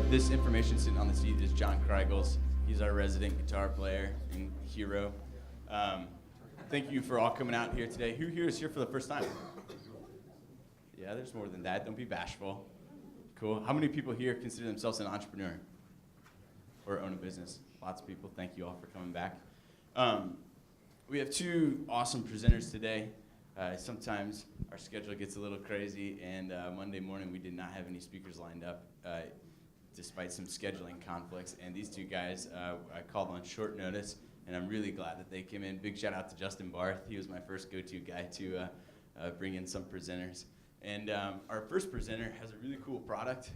This information sitting on the seat is John Kreigels. He's our resident guitar player and hero. Thank you for all coming out here today. Who here is here for the first time? Yeah, there's more than that. Don't be bashful. Cool. How many people here consider themselves an entrepreneur or own a business? Lots of people. Thank you all for coming back. We have two awesome presenters today. Sometimes our schedule gets a little crazy, and Monday morning we did not have any speakers lined up, despite some scheduling conflicts. And these two guys I called on short notice, and I'm really glad that they came in. Big shout out to Justin Barth. He was my first go-to guy to bring in some presenters. And our first presenter has a really cool product.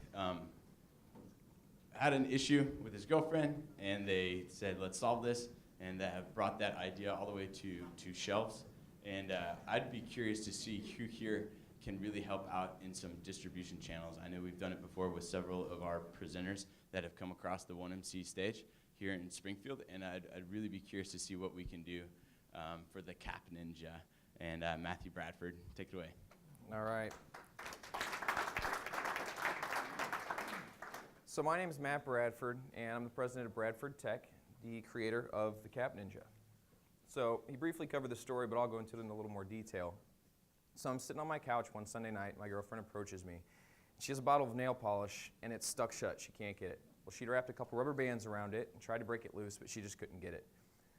Had an issue with his girlfriend, and they said, let's solve this, and have brought that idea all the way to shelves. And I'd be curious to see who here can really help out in some distribution channels. I know we've done it before with several of our presenters that have come across the 1MC stage here in Springfield, and I'd really be curious to see what we can do for the Cap Ninja. And Matthew Bradford, take it away. All right. So my name is Matt Bradford, and I'm the president of Bradford Tech, the creator of the Cap Ninja. So he briefly covered the story, but I'll go into it in a little more detail. So I'm sitting on my couch one Sunday night. My girlfriend approaches me. She has a bottle of nail polish, and it's stuck shut. She can't get it. Well, she'd wrapped a couple rubber bands around it and tried to break it loose, but she just couldn't get it.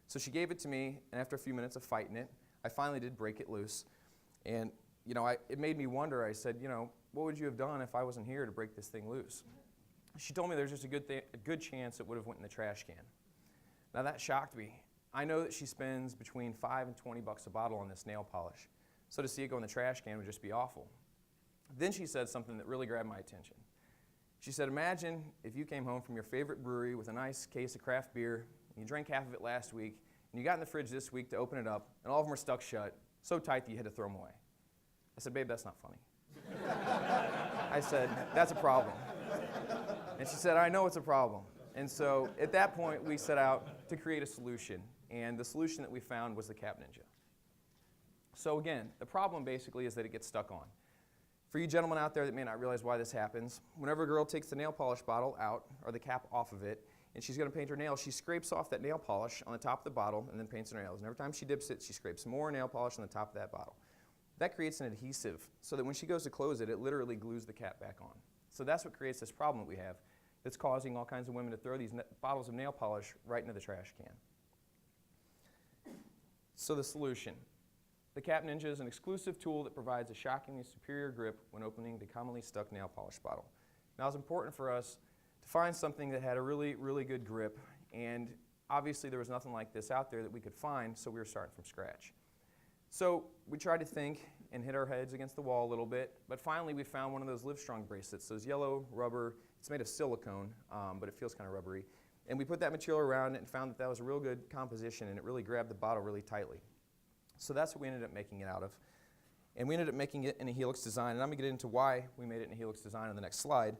So she gave it to me, and after a few minutes of fighting it, I finally did break it loose. And it made me wonder. I said, what would you have done if I wasn't here to break this thing loose? She told me there's just a good chance it would have went in the trash can. Now that shocked me. I know that she spends between $5 and $20 a bottle on this nail polish. So to see it go in the trash can would just be awful. Then she said something that really grabbed my attention. She said, imagine if you came home from your favorite brewery with a nice case of craft beer, and you drank half of it last week, and you got in the fridge this week to open it up, and all of them were stuck shut, so tight that you had to throw them away. I said, babe, that's not funny. I said, that's a problem. And she said, I know it's a problem. And so at that point, we set out to create a solution. And the solution that we found was the Cap Ninja. So again, the problem basically is that it gets stuck on. For you gentlemen out there that may not realize why this happens, whenever a girl takes the nail polish bottle out, or the cap off of it, and she's going to paint her nails, she scrapes off that nail polish on the top of the bottle and then paints her nails. And every time she dips it, she scrapes more nail polish on the top of that bottle. That creates an adhesive so that when she goes to close it, it literally glues the cap back on. So that's what creates this problem that we have that's causing all kinds of women to throw these bottles of nail polish right into the trash can. So the solution. The Cap Ninja is an exclusive tool that provides a shockingly superior grip when opening the commonly stuck nail polish bottle. Now it's important for us to find something that had a really, really good grip, and obviously there was nothing like this out there that we could find, so we were starting from scratch. So we tried to think and hit our heads against the wall a little bit, but finally we found one of those Livestrong bracelets, those yellow rubber. It's made of silicone, but it feels kind of rubbery. And we put that material around it and found that that was a real good composition, and it really grabbed the bottle really tightly. So that's what we ended up making it out of. And we ended up making it in a helix design, and I'm going to get into why we made it in a helix design on the next slide.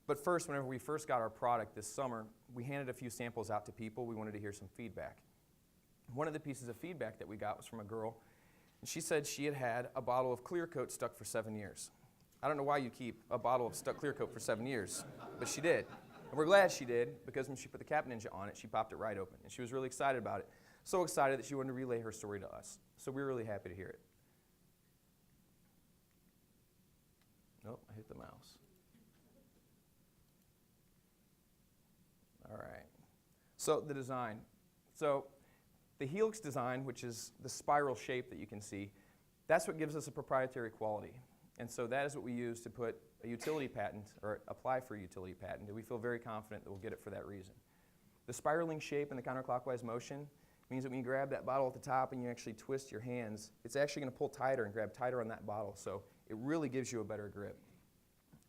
But first, whenever we first got our product this summer, we handed a few samples out to people. We wanted to hear some feedback. One of the pieces of feedback that we got was from a girl, and she said she had had a bottle of clear coat stuck for 7 years. I don't know why you keep a bottle of stuck clear coat for 7 years, but she did. And we're glad she did, because when she put the Cap Ninja on it, she popped it right open. And she was really excited about it. So excited that she wanted to relay her story to us. So we were really happy to hear it. Nope, I hit the mouse. All right. So the design. So the helix design, which is the spiral shape that you can see, that's what gives us a proprietary quality. And so that is what we use to put a utility patent, or apply for a utility patent, and we feel very confident that we'll get it for that reason. The spiraling shape and the counterclockwise motion means that when you grab that bottle at the top and you actually twist your hands, it's actually going to pull tighter and grab tighter on that bottle, so it really gives you a better grip.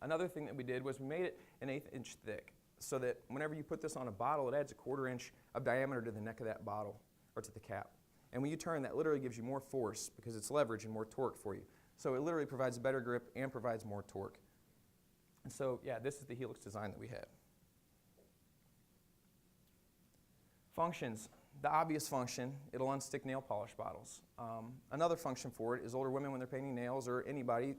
Another thing that we did was we made it an 1/8 inch thick, so that whenever you put this on a bottle, it adds a 1/4 inch of diameter to the neck of that bottle, or to the cap. And when you turn, that literally gives you more force because it's leverage and more torque for you. So it literally provides a better grip and provides more torque. And so, yeah, this is the helix design that we have. Functions. The obvious function, it'll unstick nail polish bottles. Another function for it is older women when they're painting nails, or anybody,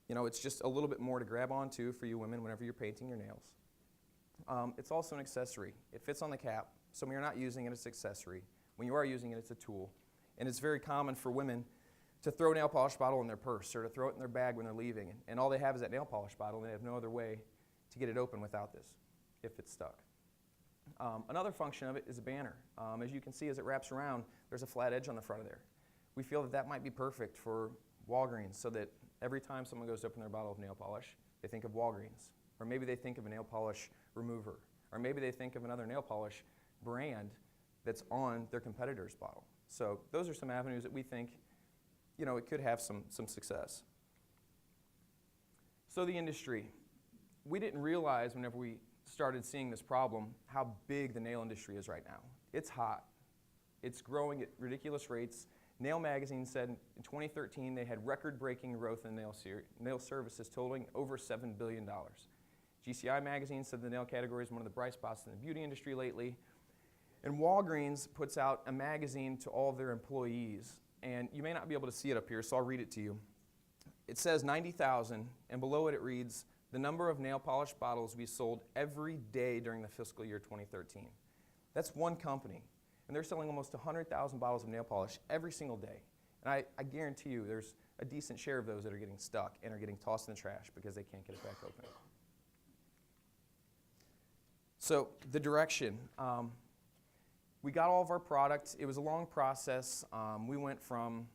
it's just a little bit more to grab onto for you women whenever you're painting your nails. it's also an accessory. It fits on the cap, so when you're not using it, it's an accessory. When you are using it, it's a tool. And it's very common for women to throw a nail polish bottle in their purse or to throw it in their bag when they're leaving. And all they have is that nail polish bottle, and they have no other way to get it open without this, if it's stuck. Another function of it is a banner. As you can see, as it wraps around, there's a flat edge on the front of there. We feel that that might be perfect for Walgreens, so that every time someone goes to open their bottle of nail polish, they think of Walgreens. Or maybe they think of a nail polish remover. Or maybe they think of another nail polish brand that's on their competitor's bottle. So those are some avenues that we think, you know, it could have some success. So the industry. We didn't realize whenever we started seeing this problem how big the nail industry is right now. It's hot. It's growing at ridiculous rates. Nail Magazine said in 2013 they had record-breaking growth in nail services totaling over $7 billion. GCI Magazine said the nail category is one of the bright spots in the beauty industry lately. And Walgreens puts out a magazine to all of their employees. And you may not be able to see it up here, so I'll read it to you. It says 90,000, and below it, it reads, the number of nail polish bottles we sold every day during the fiscal year 2013. That's one company. And they're selling almost 100,000 bottles of nail polish every single day. And I guarantee you there's a decent share of those that are getting stuck and are getting tossed in the trash because they can't get it back open. So the direction. We got all of our products. It was a long process. We went from,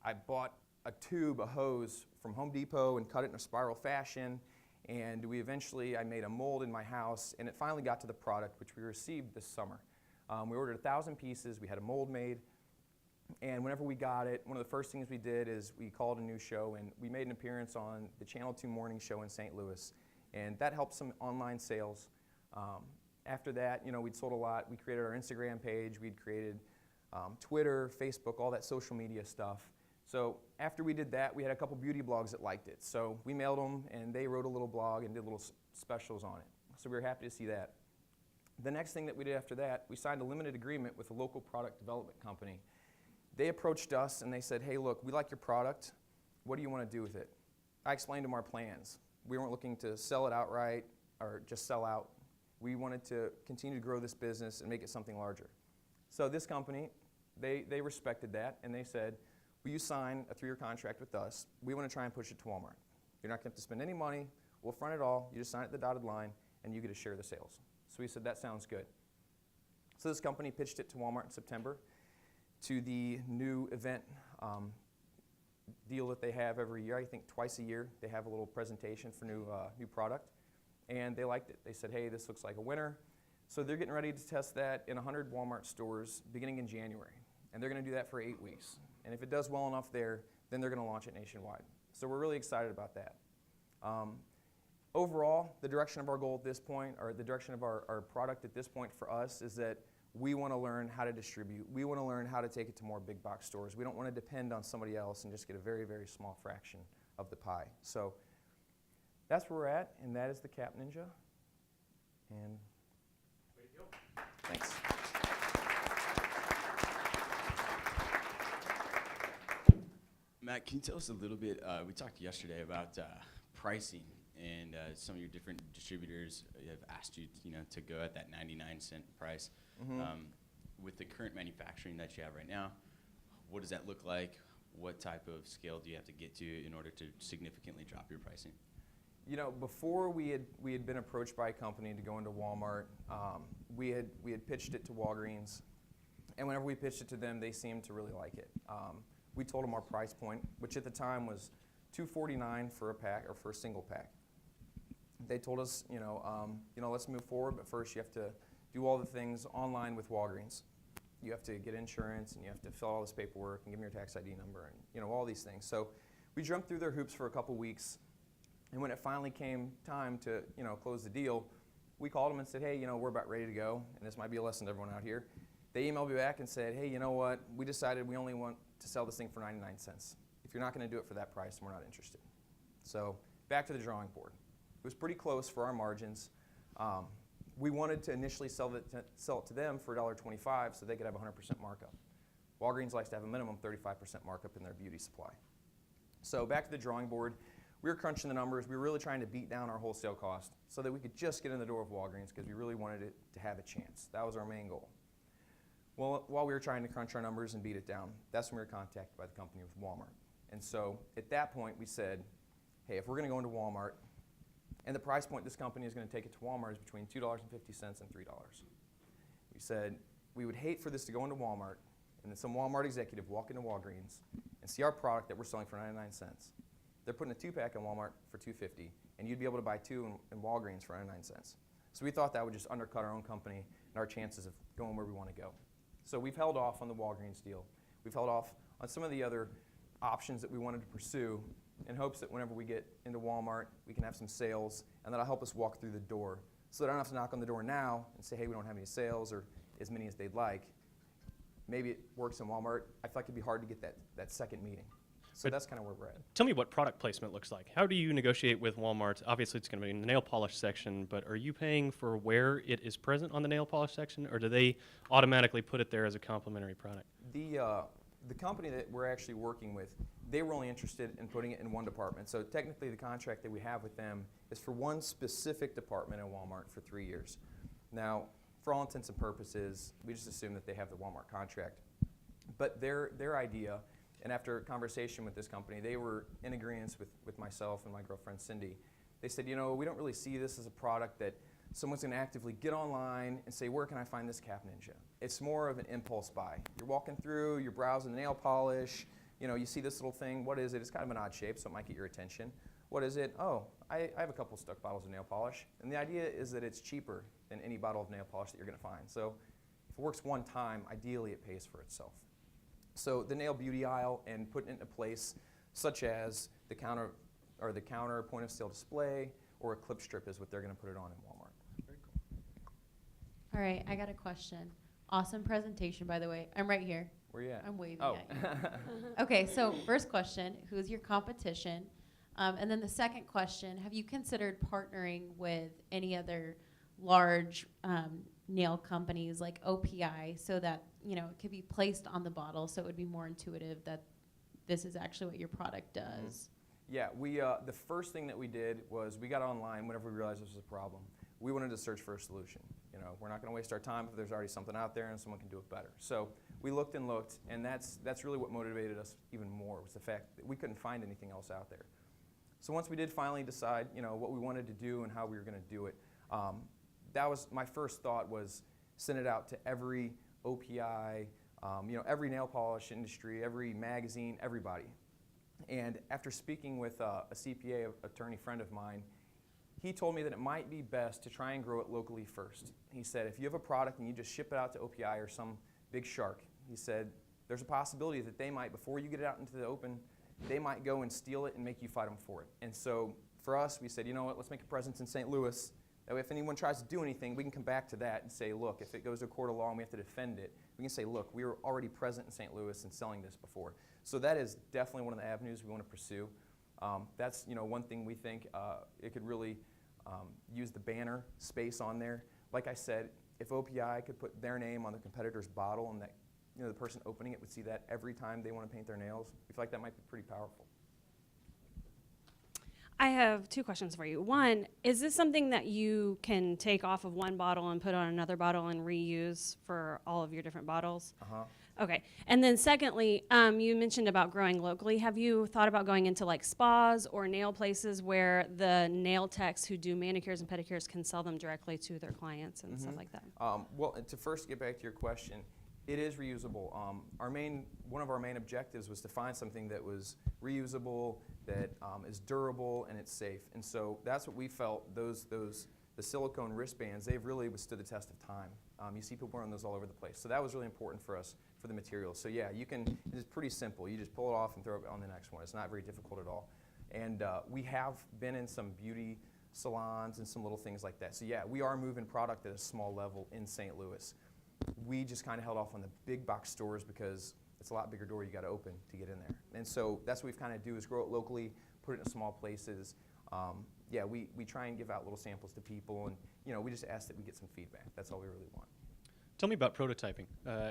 I bought a tube, a hose from Home Depot and cut it in a spiral fashion. And I made a mold in my house, and it finally got to the product, which we received this summer. We ordered 1,000 pieces. We had a mold made. And whenever we got it, one of the first things we did is we called a new show, and we made an appearance on the Channel 2 morning show in St. Louis. And that helped some online sales. After that, you know, we'd sold a lot. We created our Instagram page. We'd created Twitter, Facebook, all that social media stuff. So after we did that, we had a couple beauty blogs that liked it. So we mailed them, and they wrote a little blog and did little specials on it. So we were happy to see that. The next thing that we did after that, we signed a limited agreement with a local product development company. They approached us, and they said, hey, look, we like your product. What do you want to do with it? I explained to them our plans. We weren't looking to sell it outright or just sell out. We wanted to continue to grow this business and make it something larger. So this company, they respected that, and they said, will you sign a 3-year contract with us? We want to try and push it to Walmart. You're not going to have to spend any money. We'll front it all. You just sign it at the dotted line, and you get to share the sales. So we said, that sounds good. So this company pitched it to Walmart in September to the new event deal that they have every year. I think twice a year they have a little presentation for new product. And they liked it. They said, hey, this looks like a winner. So they're getting ready to test that in 100 Walmart stores beginning in January. And they're going to do that for 8 weeks. And if it does well enough there, then they're going to launch it nationwide. So we're really excited about that. Overall, the direction of our goal at this point, or the direction of our product at this point for us, is that we want to learn how to distribute. We want to learn how to take it to more big box stores. We don't want to depend on somebody else and just get a very, very small fraction of the pie. So that's where we're at, and that is the Cap Ninja. And way to go. Thanks. Matt, can you tell us a little bit, we talked yesterday about pricing, and some of your different distributors have asked you, to go at that 99-cent price. Mm-hmm. With the current manufacturing that you have right now, what does that look like? What type of scale do you have to get to in order to significantly drop your pricing? Before we had been approached by a company to go into Walmart, we had pitched it to Walgreens, and whenever we pitched it to them, they seemed to really like it. We told them our price point, which at the time was $249 for a pack, or for a single pack. They told us, let's move forward, but first you have to do all the things online with Walgreens. You have to get insurance, and you have to fill out all this paperwork and give them your tax ID number, and all these things. So we jumped through their hoops for a couple weeks, and when it finally came time to close the deal, we called them and said, hey, we're about ready to go, and this might be a lesson to everyone out here. They emailed me back and said, hey, you know what? We decided we only want to sell this thing for 99 cents. If you're not going to do it for that price, we're not interested. So back to the drawing board. It was pretty close for our margins. We wanted to initially sell it to them for $1.25 so they could have 100% markup. Walgreens likes to have a minimum 35% markup in their beauty supply. So back to the drawing board. we were crunching the numbers. We were really trying to beat down our wholesale cost so that we could just get in the door of Walgreens because we really wanted it to have a chance. That was our main goal. Well, while we were trying to crunch our numbers and beat it down, that's when we were contacted by the company with Walmart. And so at that point, we said, hey, if we're going to go into Walmart, and the price point this company is going to take it to Walmart is between $2.50 and $3. We said we would hate for this to go into Walmart, and then some Walmart executive walk into Walgreens and see our product that we're selling for 99 cents. They're putting a 2-pack in Walmart for $2.50, and you'd be able to buy 2 in Walgreens for 99 cents. So we thought that would just undercut our own company and our chances of going where we want to go. So we've held off on the Walgreens deal. We've held off on some of the other options that we wanted to pursue in hopes that whenever we get into Walmart, we can have some sales, and that'll help us walk through the door. So they don't have to knock on the door now and say, hey, we don't have any sales or as many as they'd like. Maybe it works in Walmart. I feel like it'd be hard to get that second meeting. So that's kind of where we're at. Tell me what product placement looks like. How do you negotiate with Walmart? Obviously, it's going to be in the nail polish section, but are you paying for where it is present on the nail polish section, or do they automatically put it there as a complementary product? The company that we're actually working with, they were only interested in putting it in one department. So technically, the contract that we have with them is for one specific department in Walmart for 3 years. Now, for all intents and purposes, we just assume that they have the Walmart contract. But their idea, and after a conversation with this company, they were in agreement with myself and my girlfriend Cindy. They said, you know, we don't really see this as a product that someone's going to actively get online and say, where can I find this Cap Ninja? It's more of an impulse buy. You're walking through, you're browsing the nail polish, you know, you see this little thing. What is it? It's kind of an odd shape, so it might get your attention. What is it? Oh, I have a couple stuck bottles of nail polish. And the idea is that it's cheaper than any bottle of nail polish that you're going to find. So if it works one time, ideally it pays for itself. So the nail beauty aisle and putting it into place, such as the counter point of sale display or a clip strip is what they're going to put it on in Walmart. Very cool. All right, I got a question. Awesome presentation, by the way. I'm right here. Where you at? I'm waving Oh. at you. Okay, so first question, who's your competition? And then the second question, have you considered partnering with any other large nail companies like OPI so that, you know, it could be placed on the bottle so it would be more intuitive that this is actually what your product does? Mm-hmm. Yeah, the first thing that we did was we got online whenever we realized this was a problem. We wanted to search for a solution. You know, we're not going to waste our time if there's already something out there and someone can do it better. So we looked and looked, and that's really what motivated us even more, was the fact that we couldn't find anything else out there. So once we did finally decide, you know, what we wanted to do and how we were going to do it, that was my first thought, was send it out to every OPI, you know, every nail polish industry, every magazine, everybody. And after speaking with a CPA attorney friend of mine, he told me that it might be best to try and grow it locally first. He said, if you have a product and you just ship it out to OPI or some big shark, he said, there's a possibility that they might, before you get it out into the open, they might go and steal it and make you fight them for it. And so for us, we said, you know what, let's make a presence in St. Louis. That way, if anyone tries to do anything, we can come back to that and say, look, if it goes to a court of law and we have to defend it, we can say, look, we were already present in St. Louis and selling this before. So that is definitely one of the avenues we want to pursue. That's, you know, one thing we think it could really use the banner space on there. Like I said, if OPI could put their name on the competitor's bottle and that, you know, the person opening it would see that every time they want to paint their nails, we feel like that might be pretty powerful. I have two questions for you. One, is this something that you can take off of one bottle and put on another bottle and reuse for all of your different bottles? Uh-huh. Okay. And then secondly, you mentioned about growing locally. Have you thought about going into like spas or nail places where the nail techs who do manicures and pedicures can sell them directly to their clients and stuff like that? Well, to first get back to your question, it is reusable. One of our main objectives was to find something that was reusable, that is durable, and it's safe. And so that's what we felt. The silicone wristbands, they've really withstood the test of time. You see people wearing those all over the place. So that was really important for us for the materials. So yeah, it's pretty simple. You just pull it off and throw it on the next one. It's not very difficult at all. And we have been in some beauty salons and some little things like that. So yeah, we are moving product at a small level in St. Louis. We just kind of held off on the big box stores because it's a lot bigger door you got to open to get in there. And so that's what we've kind of do, is grow it locally, put it in small places. Yeah, we try and give out little samples to people, and you know, we just ask that we get some feedback. That's all we really want. Tell me about prototyping.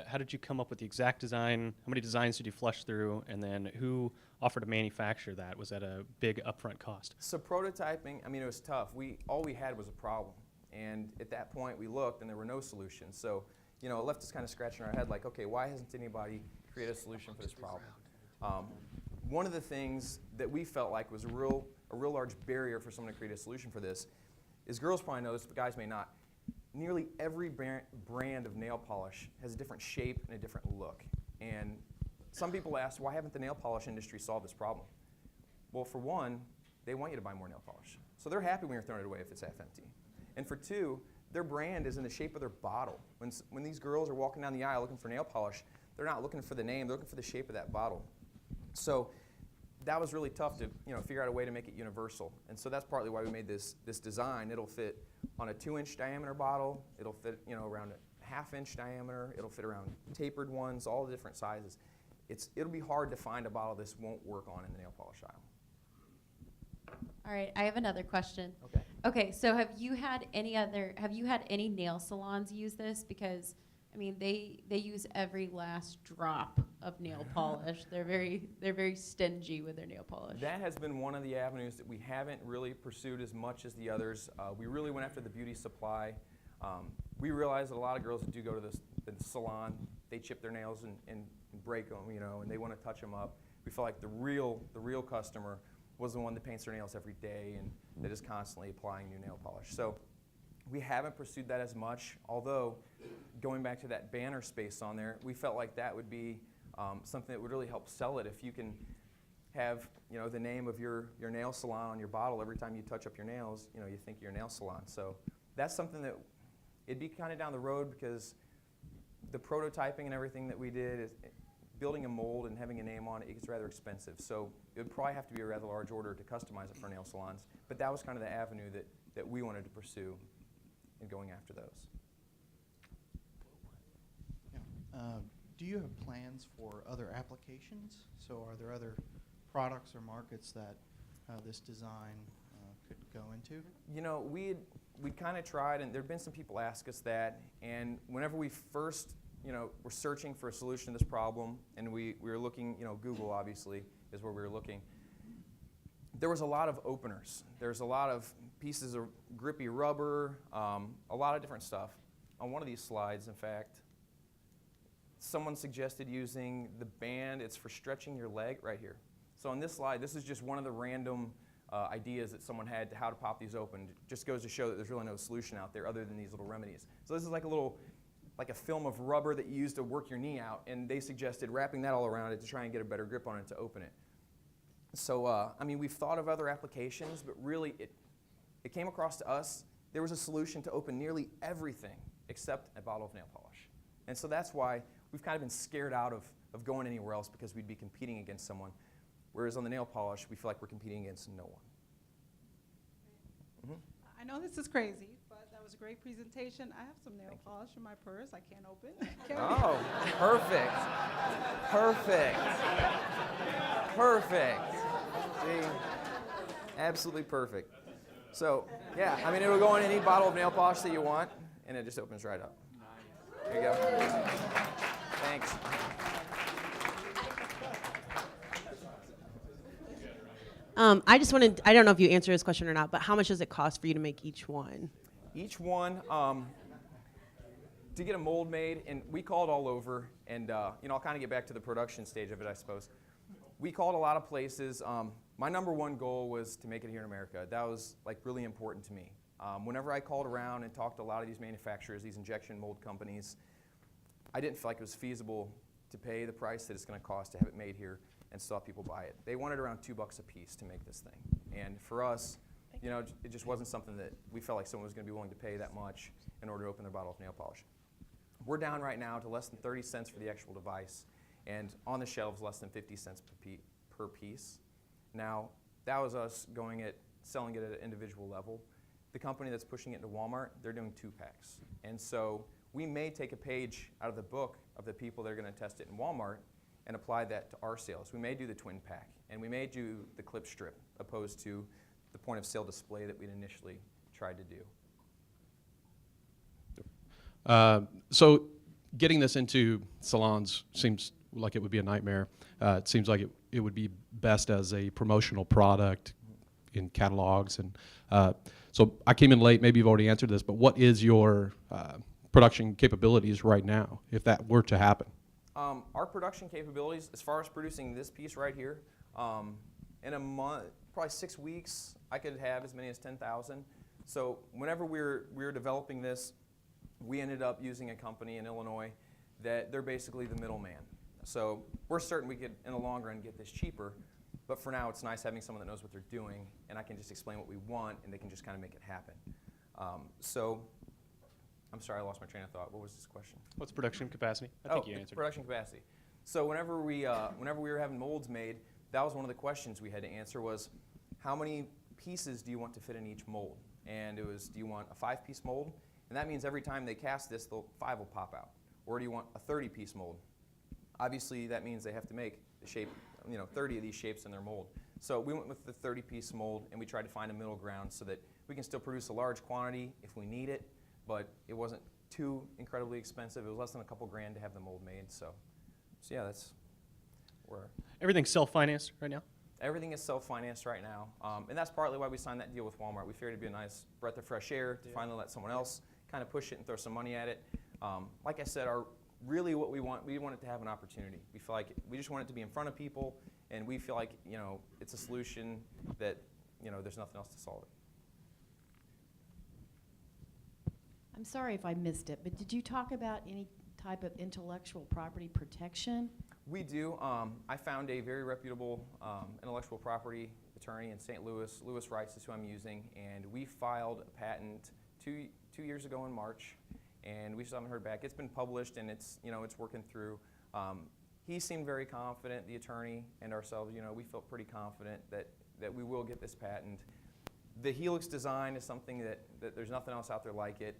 How did you come up with the exact design? How many designs did you flush through? And then who offered to manufacture that? Was that a big upfront cost? So prototyping, I mean, it was tough. All we had was a problem. And at that point, we looked, and there were no solutions. So, it left us kind of scratching our head like, okay, why hasn't anybody created a solution for this problem? One of the things that we felt like was a real large barrier for someone to create a solution for this is, girls probably know this, but guys may not. Nearly every brand of nail polish has a different shape and a different look. And some people ask, why haven't the nail polish industry solved this problem? Well, for one, they want you to buy more nail polish. So they're happy when you're throwing it away if it's half empty. And for two, their brand is in the shape of their bottle. When these girls are walking down the aisle looking for nail polish, they're not looking for the name, they're looking for the shape of that bottle. So that was really tough to figure out a way to make it universal. And so that's partly why we made this design. It'll fit on a 2-inch diameter bottle. It'll fit around a 1/2-inch diameter. It'll fit around tapered ones, all the different sizes. It'll be hard to find a bottle this won't work on in the nail polish aisle. All right, I have another question. Okay. Okay, so have you had any nail salons use this? Because I mean, they use every last drop of nail polish. They're very stingy with their nail polish. That has been one of the avenues that we haven't really pursued as much as the others. We really went after the beauty supply. We realized that a lot of girls that do go to the salon, they chip their nails and break them, and they want to touch them up. We felt like the real customer was the one that paints their nails every day and that is constantly applying new nail polish. So we haven't pursued that as much, although going back to that banner space on there, we felt like that would be something that would really help sell it. If you can have the name of your nail salon on your bottle every time you touch up your nails, you think of your nail salon. So that's something that it'd be kind of down the road, because the prototyping and everything that we did, building a mold and having a name on it, it gets rather expensive. So it would probably have to be a rather large order to customize it for nail salons. But that was kind of the avenue that we wanted to pursue in going after those. Do you have plans for other applications? So are there other products or markets that this design could go into? We kind of tried, and there have been some people ask us that, and whenever we first were searching for a solution to this problem, and we were looking, Google obviously is where we were looking, there was a lot of openers. There's a lot of pieces of grippy rubber, a lot of different stuff. On one of these slides, in fact, someone suggested using the band. It's for stretching your leg right here. So on this slide, this is just one of the random ideas that someone had to how to pop these open. It just goes to show that there's really no solution out there other than these little remedies. So this is like a film of rubber that you use to work your knee out, and they suggested wrapping that all around it to try and get a better grip on it to open it. So, we've thought of other applications, but really it came across to us, there was a solution to open nearly everything except a bottle of nail polish. And so that's why we've kind of been scared out of going anywhere else, because we'd be competing against someone. Whereas on the nail polish, we feel like we're competing against no one. Mm-hmm. I know this is crazy, but that was a great presentation. I have some nail polish in my purse. I can't open. Oh, perfect. Perfect. Perfect. See? Absolutely perfect. So, yeah, it'll go in any bottle of nail polish that you want, and it just opens right up. There you go. Thanks. I just wanted, I don't know if you answered this question or not, but how much does it cost for you to make each one? Each one, to get a mold made, and we called all over, and I'll kind of get back to the production stage of it, I suppose. We called a lot of places. My number one goal was to make it here in America. That was really important to me. Whenever I called around and talked to a lot of these manufacturers, these injection mold companies, I didn't feel like it was feasible to pay the price that it's going to cost to have it made here and still have people buy it. They wanted around $2 a piece to make this thing. And for us, it just wasn't something that we felt like someone was going to be willing to pay that much in order to open their bottle of nail polish. We're down right now to less than 30 cents for the actual device, and on the shelves less than 50 cents per piece. Now, that was us selling it at an individual level. The company that's pushing it into Walmart, they're doing 2-packs. And so we may take a page out of the book of the people that are going to test it in Walmart and apply that to our sales. We may do the twin pack, and we may do the clip strip, opposed to the point of sale display that we'd initially tried to do. So getting this into salons seems like it would be a nightmare. It seems like it would be best as a promotional product in catalogs. And so I came in late. Maybe you've already answered this, but what is your production capabilities right now, if that were to happen? Our production capabilities, as far as producing this piece right here, in a month, probably 6 weeks, I could have as many as 10,000. So whenever we were developing this, we ended up using a company in Illinois that they're basically the middleman. So we're certain we could, in the long run, get this cheaper. But for now, it's nice having someone that knows what they're doing, and I can just explain what we want, and they can just kind of make it happen. So I'm sorry, I lost my train of thought. What was this question? What's production capacity? I think you answered. Production capacity. So whenever we were having molds made, that was one of the questions we had to answer was, how many pieces do you want to fit in each mold? And it was, do you want a 5-piece mold? And that means every time they cast this, the 5 will pop out. Or do you want a 30-piece mold? Obviously, that means they have to make the shape, 30 of these shapes in their mold. So we went with the 30-piece mold, and we tried to find a middle ground so that we can still produce a large quantity if we need it, but it wasn't too incredibly expensive. It was less than a couple grand to have the mold made. So yeah, that's where Everything's self-financed right now? everything is self-financed right now. And that's partly why we signed that deal with Walmart. We figured it'd be a nice breath of fresh air to finally let someone else kind of push it and throw some money at it. Like I said, really what we want it to have an opportunity. We feel like we just want it to be in front of people, and we feel like it's a solution that there's nothing else to solve it. I'm sorry if I missed it, but did you talk about any type of intellectual property protection? We do. I found a very reputable intellectual property attorney in St. Louis. Lewis Rice is who I'm using, and we filed a patent two years ago in March, and we still haven't heard back. It's been published, and it's working through. He seemed very confident, the attorney, and ourselves. We felt pretty confident that we will get this patent. The Helix design is something that there's nothing else out there like it.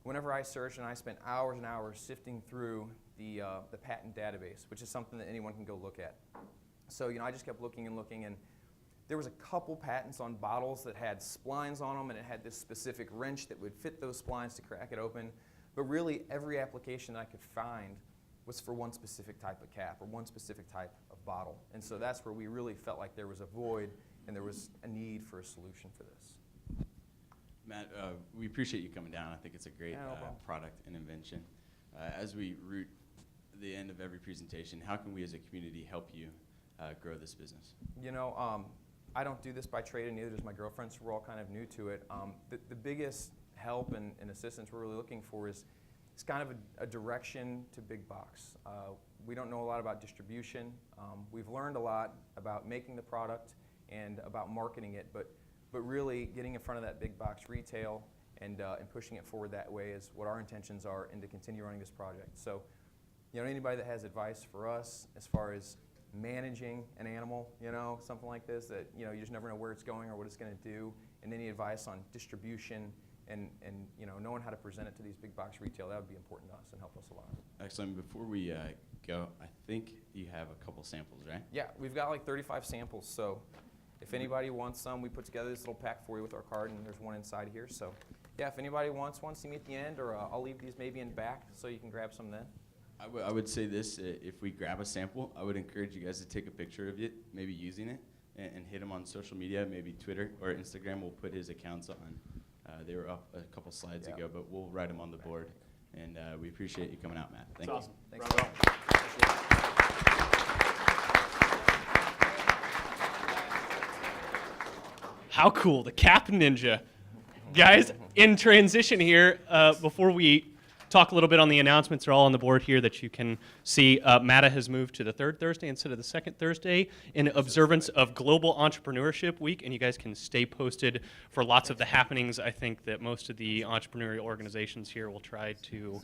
Whenever I searched, and I spent hours and hours sifting through the patent database, which is something that anyone can go look at. So I just kept looking and looking, and there was a couple patents on bottles that had splines on them, and it had this specific wrench that would fit those splines to crack it open. But really, every application that I could find was for one specific type of cap or one specific type of bottle. And so that's where we really felt like there was a void and there was a need for a solution for this. Matt, we appreciate you coming down. I think it's a great Yeah, no problem. product and invention. As we root the end of every presentation, how can we as a community help you grow this business? I don't do this by trade, and neither does my girlfriend, so we're all kind of new to it. The biggest help and assistance we're really looking for is it's kind of a direction to big box. We don't know a lot about distribution. We've learned a lot about making the product and about marketing it, but really getting in front of that big box retail and pushing it forward that way is what our intentions are, and to continue running this project. So, anybody that has advice for us as far as managing an animal, something like this, that you just never know where it's going or what it's going to do, and any advice on distribution and knowing how to present it to these big box retail, that would be important to us and help us a lot. Excellent. Before we go, I think you have a couple samples, right? Yeah, we've got like 35 samples, so if anybody wants some, we put together this little pack for you with our card, and there's one inside here. So yeah, if anybody wants one, see me at the end, or I'll leave these maybe in back so you can grab some then. I would say this, if we grab a sample, I would encourage you guys to take a picture of it, maybe using it, and hit him on social media, maybe Twitter or Instagram. We'll put his accounts on. They were up a couple slides ago, but we'll write them on the board. And we appreciate you coming out, Matt. Thank you. Awesome. Thanks. How cool, the Cap Ninja. Guys, in transition here, before we talk a little bit on the announcements, they're all on the board here that you can see. MATA has moved to the third Thursday instead of the second Thursday in observance of Global Entrepreneurship Week, and you guys can stay posted for lots of the happenings. I think that most of the entrepreneurial organizations here will try to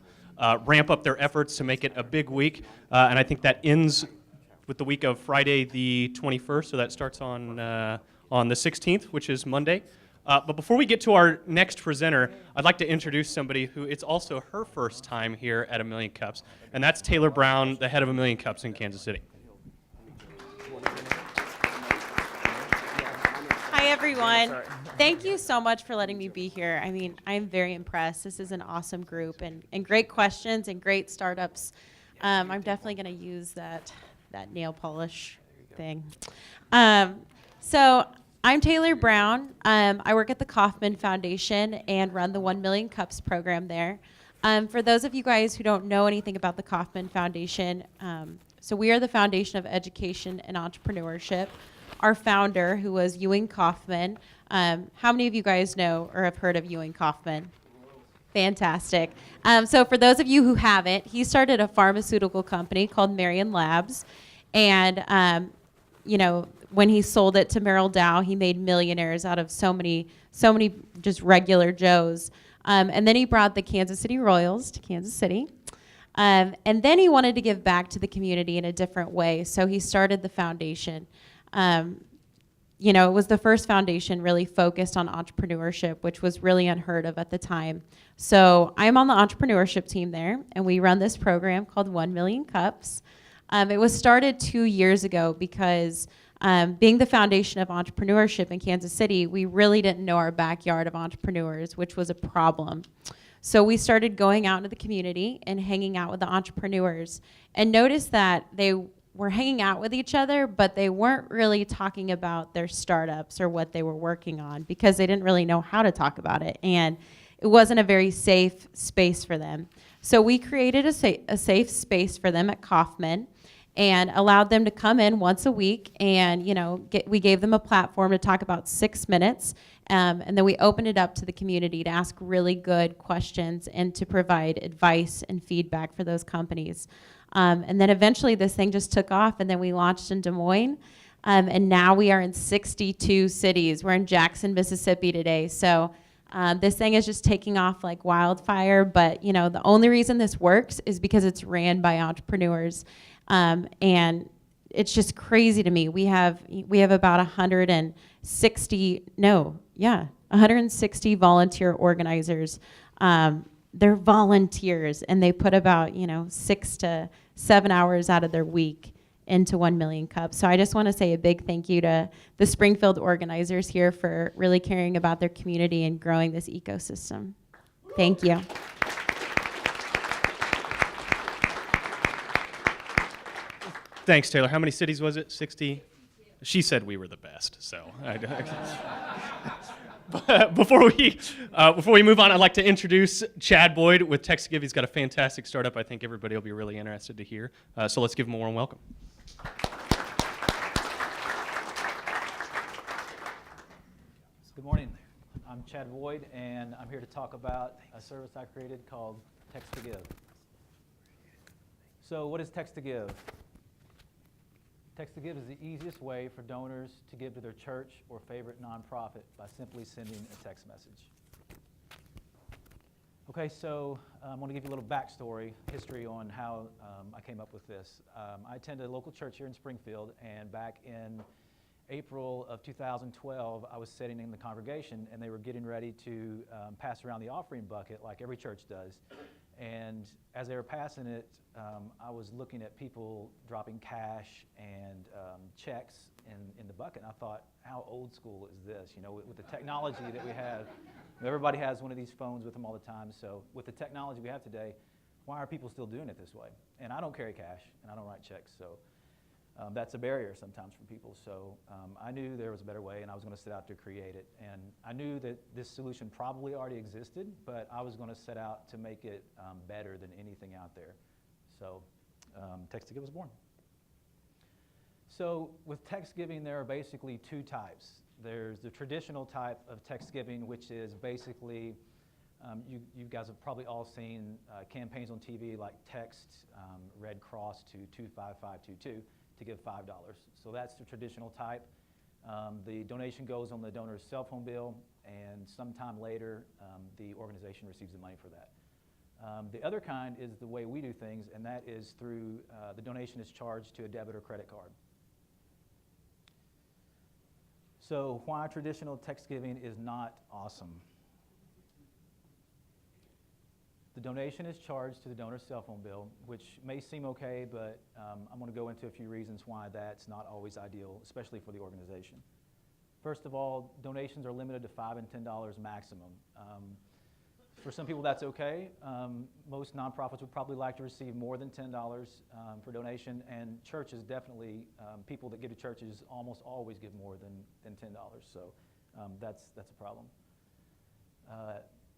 ramp up their efforts to make it a big week, and I think that ends with the week of Friday the 21st, so that starts on the 16th, which is Monday. But before we get to our next presenter, I'd like to introduce somebody who it's also her first time here at A Million Cups, and that's Taylor Brown, the head of A Million Cups in Kansas City. Hi, everyone. sorry. Thank you so much for letting me be here. I mean, I'm very impressed. This is an awesome group and great questions and great startups. I'm definitely going to use that nail polish thing. So I'm Taylor Brown. I work at the Kauffman Foundation and run the 1 Million Cups program there. For those of you guys who don't know anything about the Kauffman Foundation, so we are the foundation of education and entrepreneurship. Our founder, who was Ewing Kauffman, how many of you guys know or have heard of Ewing Kauffman? Fantastic. So for those of you who haven't, he started a pharmaceutical company called Marion Labs. And, you know, when he sold it to Merrill Dow, he made millionaires out of so many just regular Joes. And then he brought the Kansas City Royals to Kansas City. And then he wanted to give back to the community in a different way. So he started the foundation. You know, it was the first foundation really focused on entrepreneurship, which was really unheard of at the time. So I'm on the entrepreneurship team there, and we run this program called 1 Million Cups. It was started 2 years ago because being the foundation of entrepreneurship in Kansas City, we really didn't know our backyard of entrepreneurs, which was a problem. So we started going out into the community and hanging out with the entrepreneurs, and noticed that they were hanging out with each other, but they weren't really talking about their startups or what they were working on because they didn't really know how to talk about it. And it wasn't a very safe space for them. So we created a safe space for them at Kauffman and allowed them to come in once a week. And you know, we gave them a platform to talk about 6 minutes. And then we opened it up to the community to ask really good questions and to provide advice and feedback for those companies. And then eventually this thing just took off, and then we launched in Des Moines. And now we are in 62 cities. We're in Jackson, Mississippi today. So this thing is just taking off like wildfire. But you know, the only reason this works is because it's ran by entrepreneurs. And it's just crazy to me. We have about 160 volunteer organizers. They're volunteers, and they put about 6 to 7 hours out of their week into 1 Million Cups. So I just want to say a big thank you to the Springfield organizers here for really caring about their community and growing this ecosystem. Thank you. Thanks, Taylor. How many cities was it? 60? She said we were the best, so. But before we move on, I'd like to introduce Chad Boyd with Txt2Give. He's got a fantastic startup I think everybody will be really interested to hear. So let's give him a warm welcome. Good morning. I'm Chad Boyd, and I'm here to talk about a service I created called Txt2Give. So what is Txt2Give? Txt2Give is the easiest way for donors to give to their church or favorite nonprofit by simply sending a text message. Okay, so I want to give you a little backstory, history on how I came up with this. I attended a local church here in Springfield, and back in April of 2012, I was sitting in the congregation, and they were getting ready to pass around the offering bucket like every church does. And as they were passing it, I was looking at people dropping cash and checks in the bucket. And I thought, how old school is this? You know, with the technology that we have, everybody has one of these phones with them all the time. So with the technology we have today, why are people still doing it this way? And I don't carry cash, and I don't write checks. So that's a barrier sometimes for people. So I knew there was a better way, and I was going to set out to create it. And I knew that this solution probably already existed, but I was going to set out to make it better than anything out there. So Txt2Give was born. So with text giving, there are basically two types. There's the traditional type of text giving, which is basically, you guys have probably all seen campaigns on TV like text Red Cross to 25522 to give $5. So that's the traditional type. The donation goes on the donor's cell phone bill, and sometime later, the organization receives the money for that. The other kind is the way we do things, and that is through the donation is charged to a debit or credit card. So why traditional text giving is not awesome? The donation is charged to the donor's cell phone bill, which may seem okay, but I'm going to go into a few reasons why that's not always ideal, especially for the organization. First of all, donations are limited to $5 and $10 maximum. For some people, that's okay. Most nonprofits would probably like to receive more than $10 for donation, and churches definitely, people that give to churches almost always give more than $10, so that's a problem.